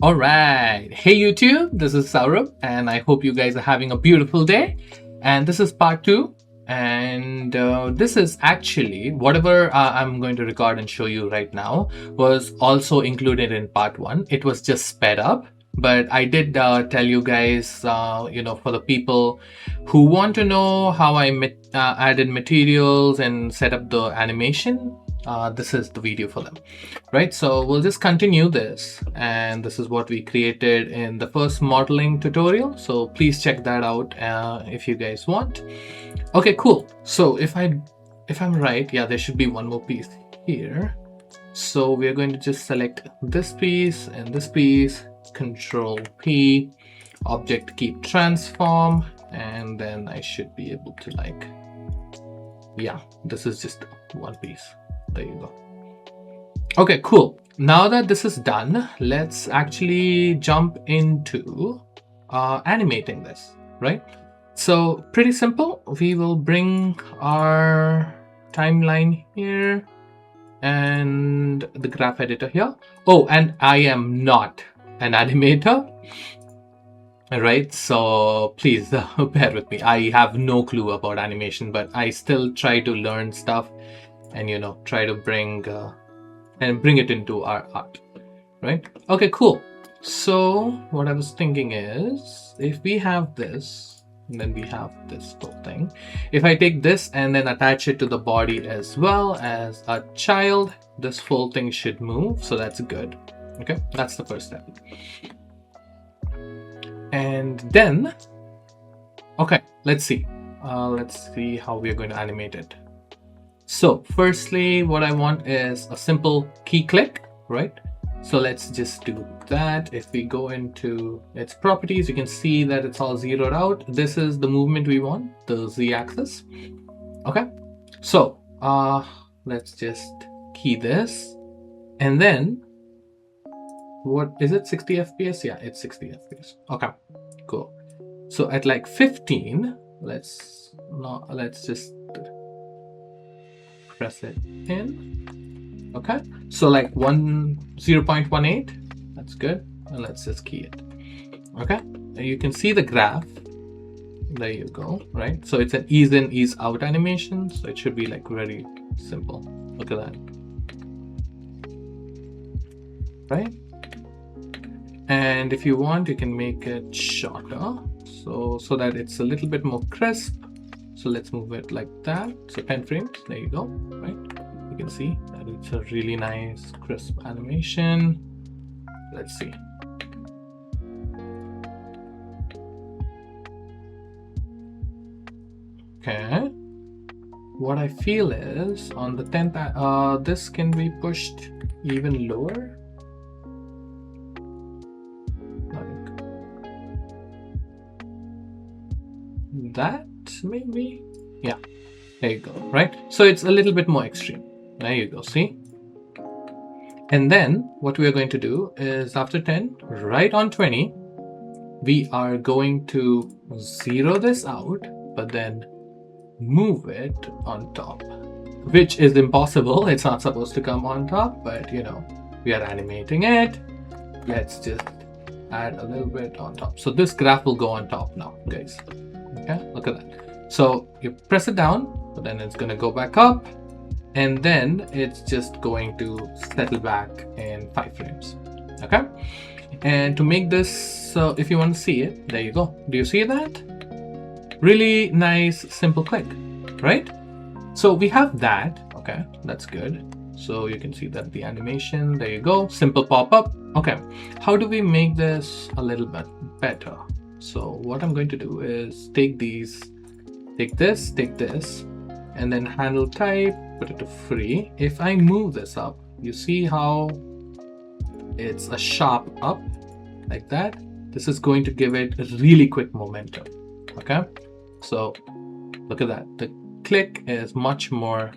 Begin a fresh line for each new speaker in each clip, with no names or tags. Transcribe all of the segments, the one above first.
All right. Hey, YouTube. This is Saurabh, and I hope you guys are having a beautiful day. And this is part two. And this is actually whatever I'm going to record and show you right now was also included in part one. It was just sped up. But I did tell you guys, for the people who want to know how I added materials and set up the animation, this is the video for them, right? So we'll just continue this, and this is what we created in the first modeling tutorial, so please check that out if you guys want. Okay, cool. So if I'm right, yeah, there should be one more piece here. So we're going to just select this piece and this piece, Control P, object keep transform, and then I should be able to yeah, this is just one piece. There you go. Okay, cool. Now that this is done, let's actually jump into animating this, right? So pretty simple. We will bring our timeline here and the graph editor here. Oh, and I am not an animator, right? So please bear with me. I have no clue about animation, but I still try to learn stuff and try to bring it into our art, right? Okay, cool. So what I was thinking is, if we have this and then we have this whole thing, if I take this and then attach it to the body as well as a child, this whole thing should move. So that's good. Okay, that's the first step. And then, okay, let's see how we're going to animate it. So firstly, what I want is a simple key click, right? So let's just do that. If we go into its properties, you can see that it's all zeroed out. This is the movement we want, the z-axis. Okay, so let's just key this, and then what is it, 60 fps? Yeah, it's 60 fps. Okay, cool. So at 15, let's just press it in. Okay, so 0.18, that's good. And let's just key it. Okay, and you can see the graph. There you go, right? So it's an ease in, ease out animation, so it should be very simple. Look at that, right? And if you want, you can make it shorter, so that it's a little bit more crisp. So let's move it like that. So 10 frames, there you go, right? You can see that it's a really nice crisp animation. Let's see. Okay. What I feel is on the 10th, this can be pushed even lower. Like that, maybe. Yeah, there you go, right? So it's a little bit more extreme. There you go, see? And then what we are going to do is after 10, right on 20, we are going to zero this out, but then move it on top, which is impossible. It's not supposed to come on top, but we are animating it. Let's just add a little bit on top. So this graph will go on top now, guys. Okay, look at that. So you press it down, but then it's going to go back up, and then it's just going to settle back in 5 frames. Okay, and to make this, so if you want to see it, there you go. Do you see that? Really nice, simple click, right? So we have that. Okay, that's good. So you can see that the animation, there you go, simple pop-up. Okay, how do we make this a little bit better? So what I'm going to do is take this, and then handle type, put it to free. If I move this up, you see how it's a sharp up like that. This is going to give it a really quick momentum. Okay, so look at that. The click is much more,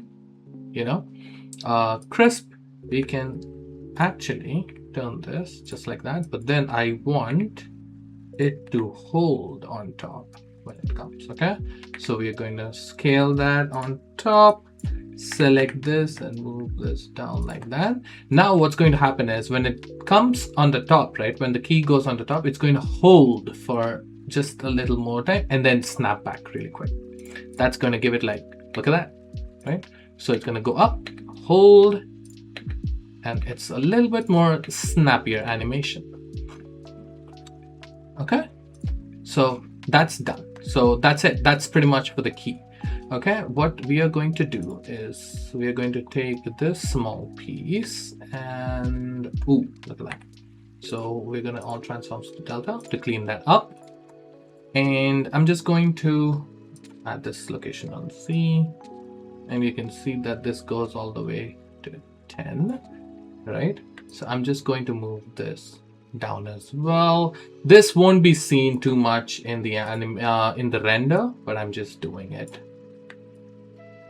crisp. We can actually turn this just like that, but then I want it to hold on top when it comes. Okay, so we're going to scale that on top, select this and move this down like that. Now what's going to happen is when it comes on the top, right, when the key goes on the top, it's going to hold for just a little more time and then snap back really quick. That's going to give it like, look at that, right? So it's going to go up, hold, and it's a little bit more snappier animation. Okay, so that's done. So that's it. That's pretty much for the key. Okay, what we are going to do is we are going to take this small piece and ooh, look at that. So we're going to all transforms to delta to clean that up. And I'm just going to add this location on C, and you can see that this goes all the way to 10, right? So I'm just going to move this down as well. This won't be seen too much in the render, but I'm just doing it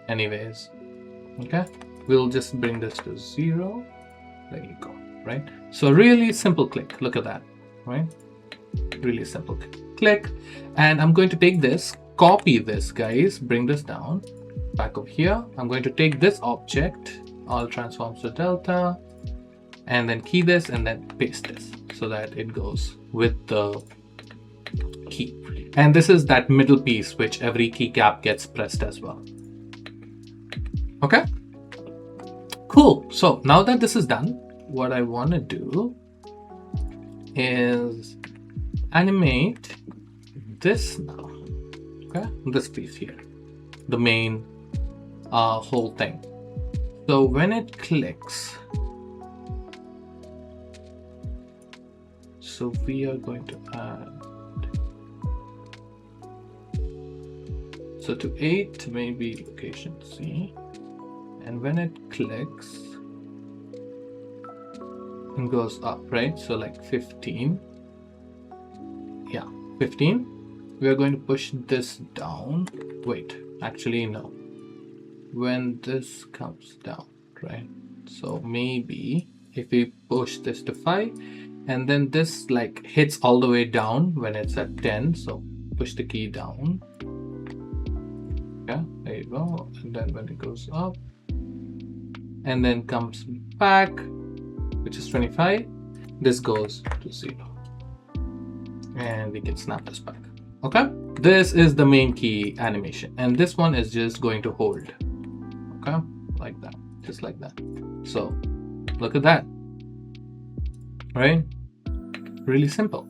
anyways. Okay, we'll just bring this to 0. There you go, right? So really simple click. Look at that, right? Really simple click. And I'm going to take this, copy this, guys, bring this down back over here. I'm going to take this object, all transforms to delta, and then key this and then paste this so that it goes with the key. And this is that middle piece which every keycap gets pressed as well. Okay, cool. So now that this is done, what I want to do is animate this now. Okay, this piece here, the main whole thing. So when it clicks, so we are going to add, so to 8 maybe location C, and when it clicks and goes up, right? So like 15, yeah, 15. We are going to push this down. Wait, actually no. When this comes down, right? So maybe if we push this to 5, and then this like hits all the way down when it's at 10. So push the key down. Yeah, there you go. And then when it goes up and then comes back, which is 25, this goes to 0. And we can snap this back. Okay, this is the main key animation, and this one is just going to hold. Okay, like that, just like that. So look at that, right? Really simple.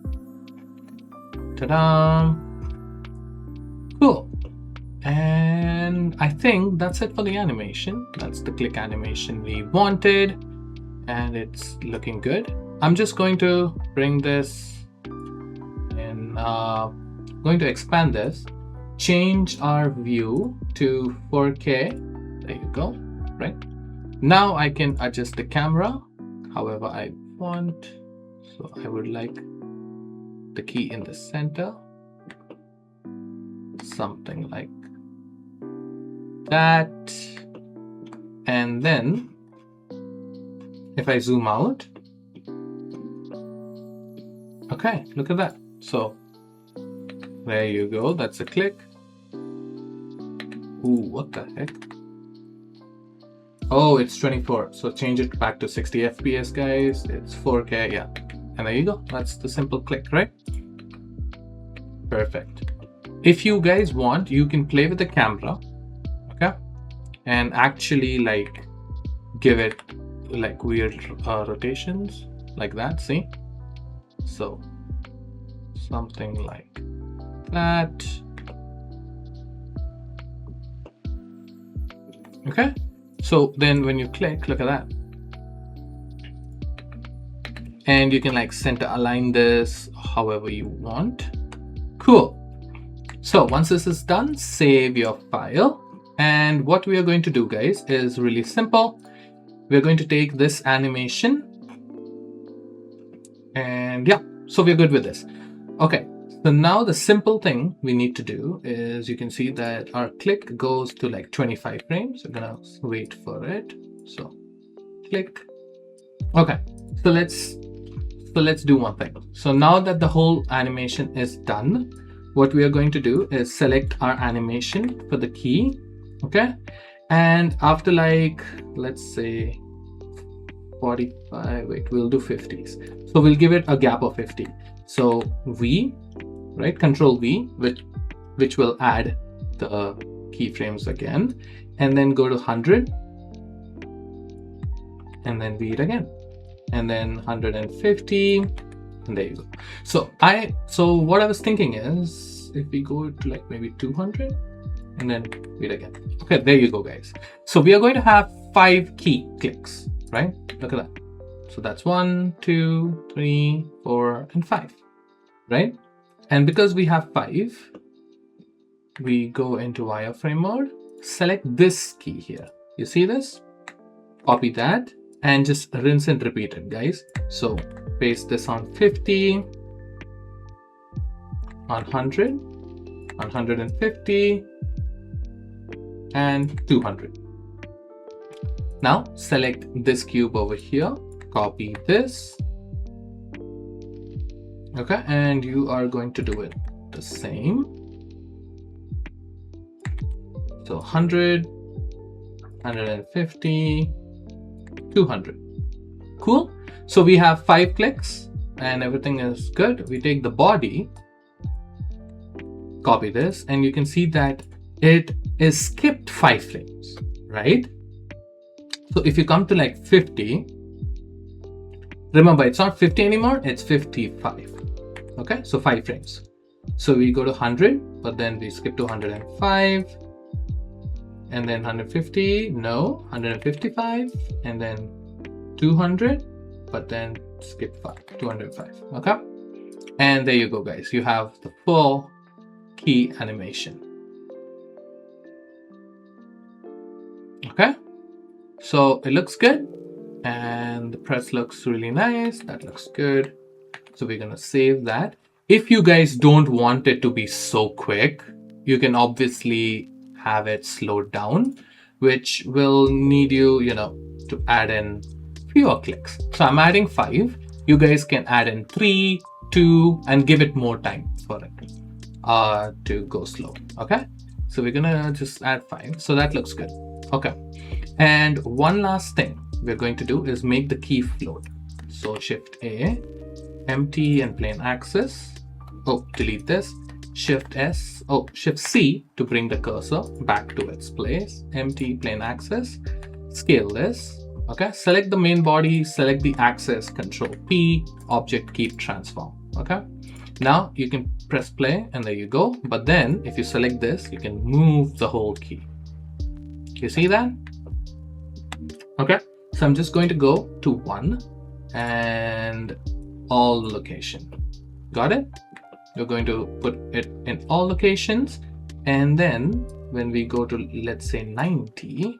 Ta-da! Cool. And I think that's it for the animation. That's the click animation we wanted, and it's looking good. I'm just going to bring this and going to expand this, change our view to 4K. There you go, right? Now I can adjust the camera however I want. So I would like the key in the center, something like that. And then if I zoom out, okay, look at that. So there you go, that's a click. Ooh, what the heck? Oh, it's 24. So change it back to 60 FPS, guys. It's 4K, yeah. And there you go. That's the simple click, right? Perfect. If you guys want, you can play with the camera, okay? And actually like give it like weird rotations like that, see? So something like that. Okay, so then when you click, look at that, and you can like center align this however you want. Cool. So once this is done, save your file, and what we are going to do, guys, is really simple. We're going to take this animation, and yeah, so we're good with this. Okay, so now the simple thing we need to do is, you can see that our click goes to like 25 frames. We're gonna wait for it. So click. Okay, so let's do one thing. So now that the whole animation is done, what we are going to do is select our animation for the key, okay? And after like, let's say 45, wait, we'll do 50s. So we'll give it a gap of 50. So V, right, Control V, which will add the keyframes again, and then go to 100, and then V it again, and then 150, and there you go. So what I was thinking is, if we go to like maybe 200, and then read again. Okay, there you go, guys. So we are going to have 5 key clicks, right? Look at that. So that's 1, 2, 3, 4, and 5, right? And because we have 5, we go into wireframe mode, select this key here. You see this? Copy that and just rinse and repeat it, guys. So paste this on 50, on 100, on 150, and 200. Now select this cube over here, copy this. Okay, and you are going to do it the same. So 100, 150, 200. Cool. So we have 5 clicks and everything is good. We take the body, copy this, and you can see that it is skipped 5 frames, right? So if you come to like 50, remember it's not 50 anymore, it's 55. Okay, so 5 frames. So we go to 100, but then we skip to 105, and then 150, no, 155, and then 200, but then skip 5, 205. Okay, and there you go, guys. You have the full key animation. Okay, so it looks good, and the press looks really nice. That looks good. So we're gonna save that. If you guys don't want it to be so quick, you can obviously have it slowed down, which will need you, to add in fewer clicks. So I'm adding 5. You guys can add in 3, 2, and give it more time for it to go slow. Okay, so we're gonna just add 5. So that looks good. Okay, and one last thing we're going to do is make the key float. So Shift A, empty and plain axis. Oh, delete this. Shift S, Shift C to bring the cursor back to its place. Empty plain axis. Scale this. Okay, select the main body, select the axis, Control P, object keep transform. Okay, now you can press play and there you go. But then if you select this, you can move the whole key. You see that? Okay, so I'm just going to go to 1 and all location. Got it? We're going to put it in all locations, and then when we go to, let's say, 90,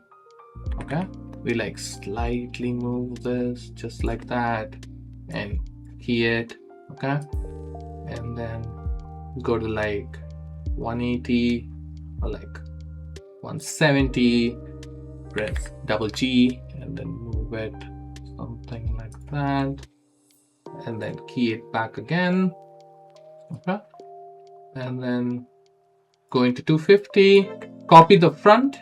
okay, we like slightly move this just like that and key it. Okay, and then go to like 180 or like 170, press double G and then move it something like that, and then key it back again. Okay, and then go into 250, copy the front,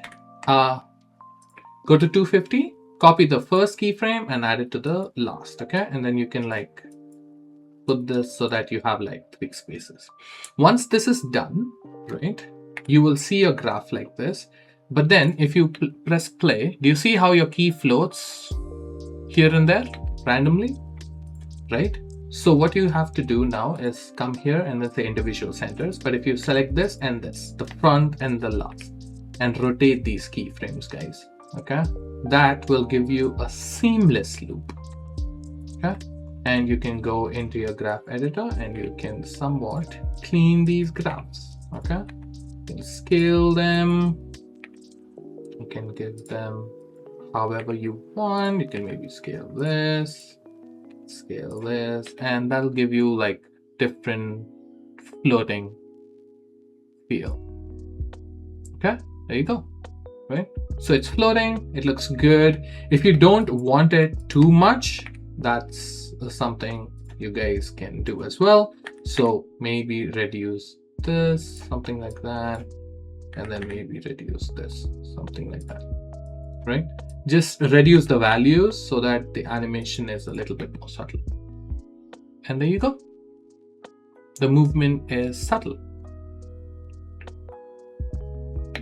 go to 250, copy the first keyframe and add it to the last. Okay, and then you can like put this so that you have like 3 spaces. Once this is done, right, you will see a graph like this. But then if you press play, do you see how your key floats here and there randomly, right? So what you have to do now is come here and then say individual centers. But if you select this and this, the front and the last, and rotate these keyframes, guys, okay, that will give you a seamless loop. Okay, and you can go into your graph editor and you can somewhat clean these graphs. Okay, you can scale them, you can give them however you want. You can maybe scale this, and that'll give you like different floating feel. Okay, there you go. Right, so it's floating, it looks good. If you don't want it too much, that's something you guys can do as well. So maybe reduce this, something like that, and then maybe reduce this, something like that, right? Just reduce the values so that the animation is a little bit more subtle. And there you go. The movement is subtle.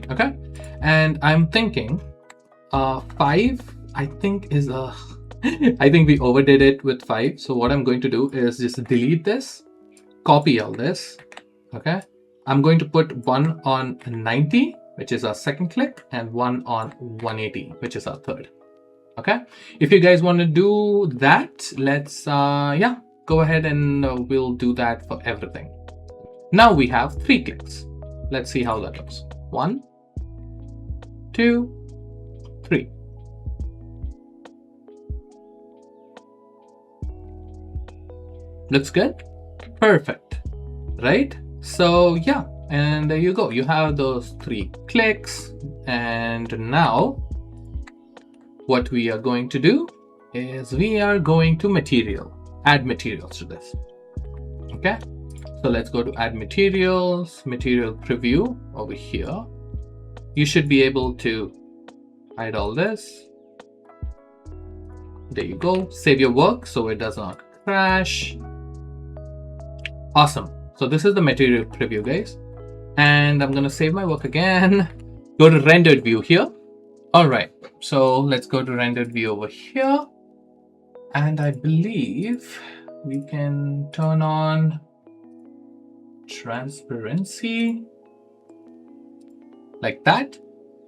Okay. And I'm thinking 5, I think is a I think we overdid it with 5. So what I'm going to do is just delete this, copy all this. Okay. I'm going to put one on 90, which is our second click, and one on 180, which is our third. Okay. If you guys want to do that, let's yeah, go ahead and we'll do that for everything. Now we have 3 clicks. Let's see how that looks. 1, 2, 3. Looks good. Perfect. Right? So yeah, and there you go. You have those 3 clicks. And now what we are going to do is we are going to add materials to this. Okay. So let's go to add materials, material preview over here. You should be able to hide all this. There you go. Save your work so it does not crash. Awesome. So this is the material preview, guys. And I'm going to save my work again. Go to rendered view here. All right. So let's go to rendered view over here. And I believe we can turn on transparency like that.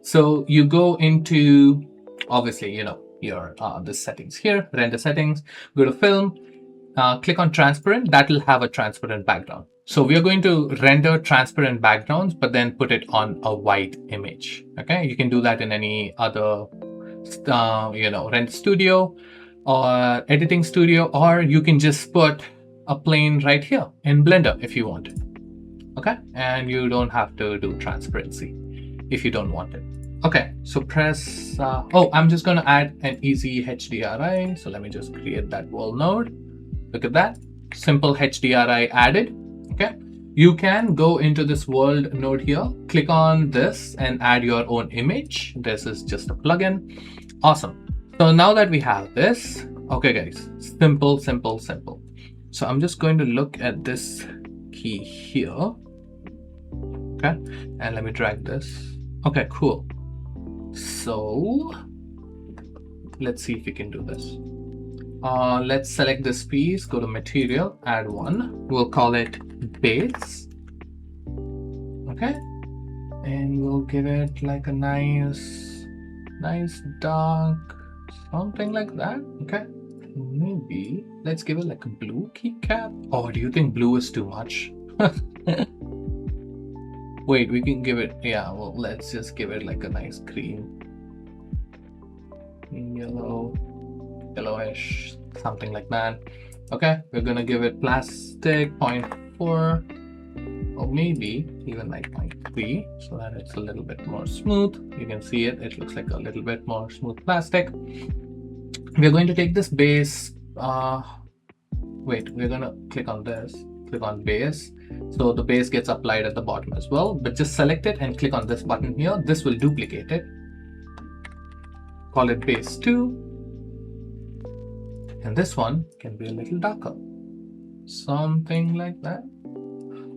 So you go into, obviously, you know, your the settings here, render settings, go to film, click on transparent. That will have a transparent background. So we are going to render transparent backgrounds, but then put it on a white image. Okay, you can do that in any other you know, render studio or editing studio, or you can just put a plane right here in Blender if you want. Okay, and you don't have to do transparency if you don't want it. Okay, so press oh, I'm just going to add an easy HDRI. So let me just create that world node. Look at that, simple HDRI added. Okay, you can go into this world node here, click on this and add your own image. This is just a plugin. Awesome. So now that we have this, okay guys, simple. So I'm just going to look at this key here. Okay, and let me drag this. Okay, cool. So let's see if we can do this. Let's select this piece, go to material, add one. We'll call it base. Okay, and we'll give it like a nice dark, something like that. Okay, maybe let's give it like a blue keycap. Or do you think blue is too much? Wait, we can give it, yeah, well, let's just give it like a nice green, yellowish, something like that. Okay, we're gonna give it plastic 0.4, or maybe even like 0.3, so that it's a little bit more smooth. You can see it, it looks like a little bit more smooth plastic. We're going to take this base, wait, we're gonna click on this, click on base. So the base gets applied at the bottom as well, but just select it and click on this button here. This will duplicate it. Call it base 2. And this one can be a little darker. Something like that.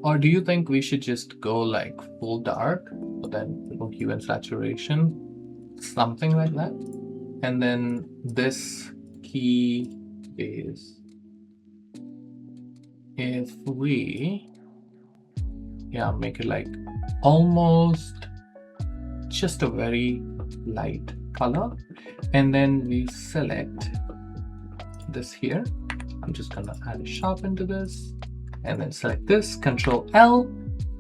Or do you think we should just go like full dark, but then no hue and saturation? Something like that. And then this key base, if we, yeah, make it like almost just a very light color, and then we select this here. I'm just gonna add a sharpen to this, and then select this, Control L,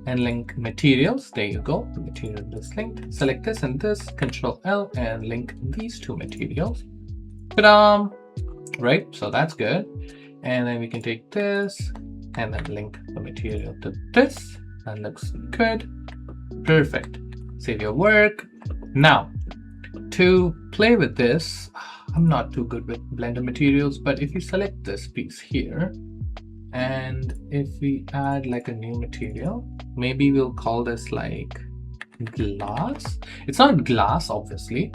and link materials. There you go, the material is linked. Select this and this, Control L, and link these two materials. Ta-da! Right, so that's good. And then we can take this and then link the material to this. That looks good. Perfect. Save your work. Now, to play with this, I'm not too good with Blender materials, but if you select this piece here, and if we add like a new material, maybe we'll call this like glass. It's not glass, obviously,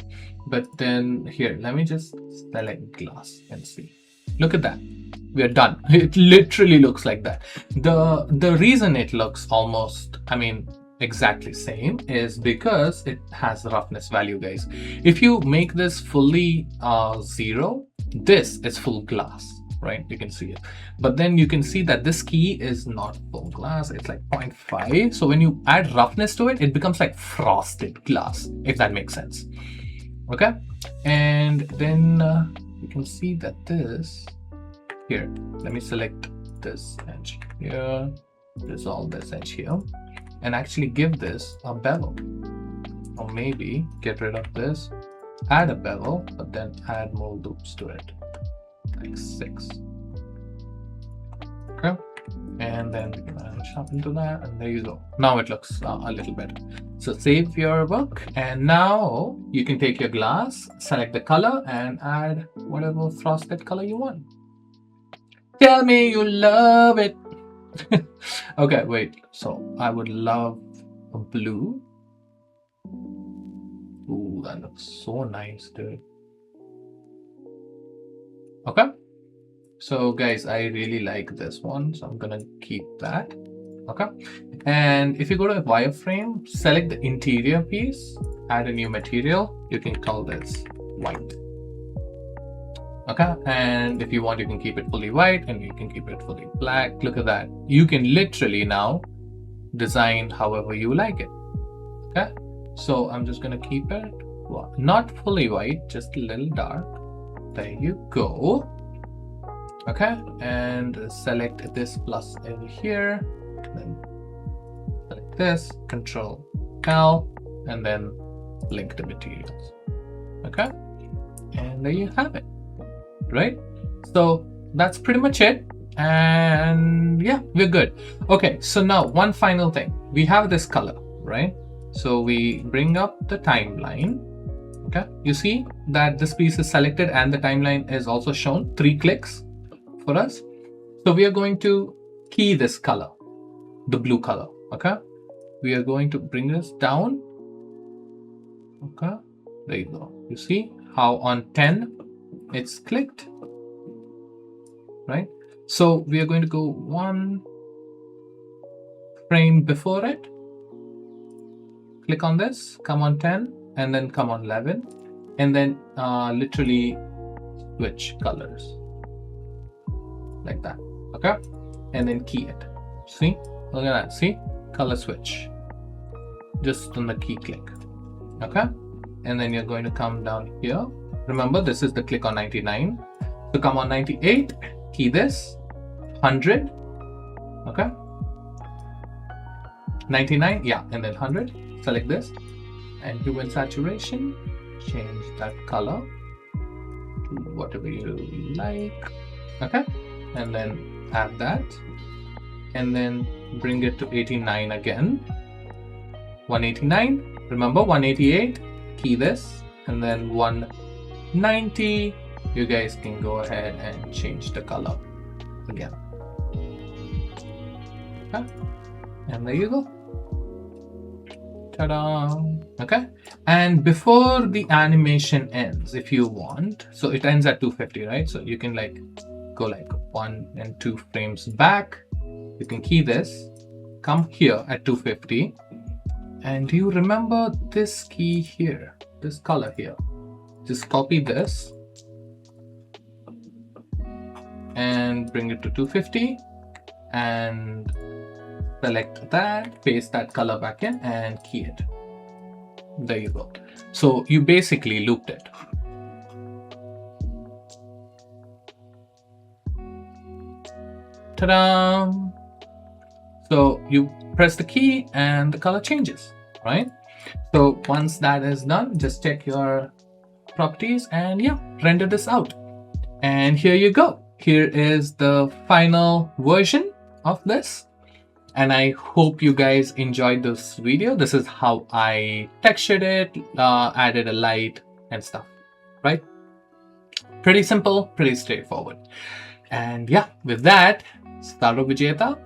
but then here, let me just select glass and see. Look at that. We are done. It literally looks like that. The reason it looks almost, I mean, exactly same is because it has roughness value, guys. If you make this fully 0, this is full glass, right? You can see it, but then you can see that this key is not full glass. It's like 0.5. So when you add roughness to it, it becomes like frosted glass, if that makes sense. Okay, and then you can see that this here, let me select this edge here, dissolve this edge here, and actually give this a bevel, or maybe get rid of this, add a bevel, but then add more loops to it, like 6. Okay, and then we can sharpen to that, and there you go. Now it looks a little better. So save your work, and now you can take your glass, select the color, and add whatever frosted color you want. Tell me you love it. Okay, wait. So I would love a blue. Ooh, that looks so nice, dude. Okay. So guys, I really like this one, so I'm gonna keep that. Okay. And if you go to wireframe, select the interior piece, add a new material. You can call this white. Okay, and if you want, you can keep it fully white, and you can keep it fully black. Look at that. You can literally now design however you like it. Okay, so I'm just gonna keep it not fully white, just a little dark. There you go. Okay, and select this plus over here, then select this, Control L, and then link the materials. Okay, and there you have it. Right, so that's pretty much it, and yeah, we're good. Okay, so now one final thing. We have this color, right? So we bring up the timeline. Okay, you see that this piece is selected and the timeline is also shown, 3 clicks for us. So we are going to key this color, the blue color. Okay, we are going to bring this down. Okay, there you go. You see how on 10 it's clicked, right? So we are going to go 1 frame before it, click on this, come on 10, and then come on 11, and then literally switch colors like that. Okay, and then key it. See, look at that. See, color switch just on the key click. Okay, and then you're going to come down here. Remember, this is the click on 99. So come on 98, key this, 100, okay, 99, yeah, and then 100, select this, and hue and saturation, change that color to whatever you like, okay, and then add that, and then bring it to 89 again, 189, remember 188, key this, and then 190, you guys can go ahead and change the color again. Okay, and there you go. Ta-da! Okay, and before the animation ends, if you want, so it ends at 250, right? So you can like go like 1 and 2 frames back. You can key this, come here at 250, and do you remember this key here, this color here? Just copy this and bring it to 250 and select that, paste that color back in and key it. There you go. So you basically looped it. Ta-da! So you press the key and the color changes, right? So once that is done, just check your properties and yeah, render this out. And here you go. Here is the final version of this. And I hope you guys enjoyed this video. This is how I textured it, added a light and stuff, right? Pretty simple, pretty straightforward. And yeah, with that, Saurav Vijayata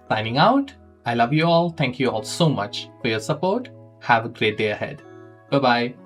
signing out. I love you all. Thank you all so much for your support. Have a great day ahead. Bye bye.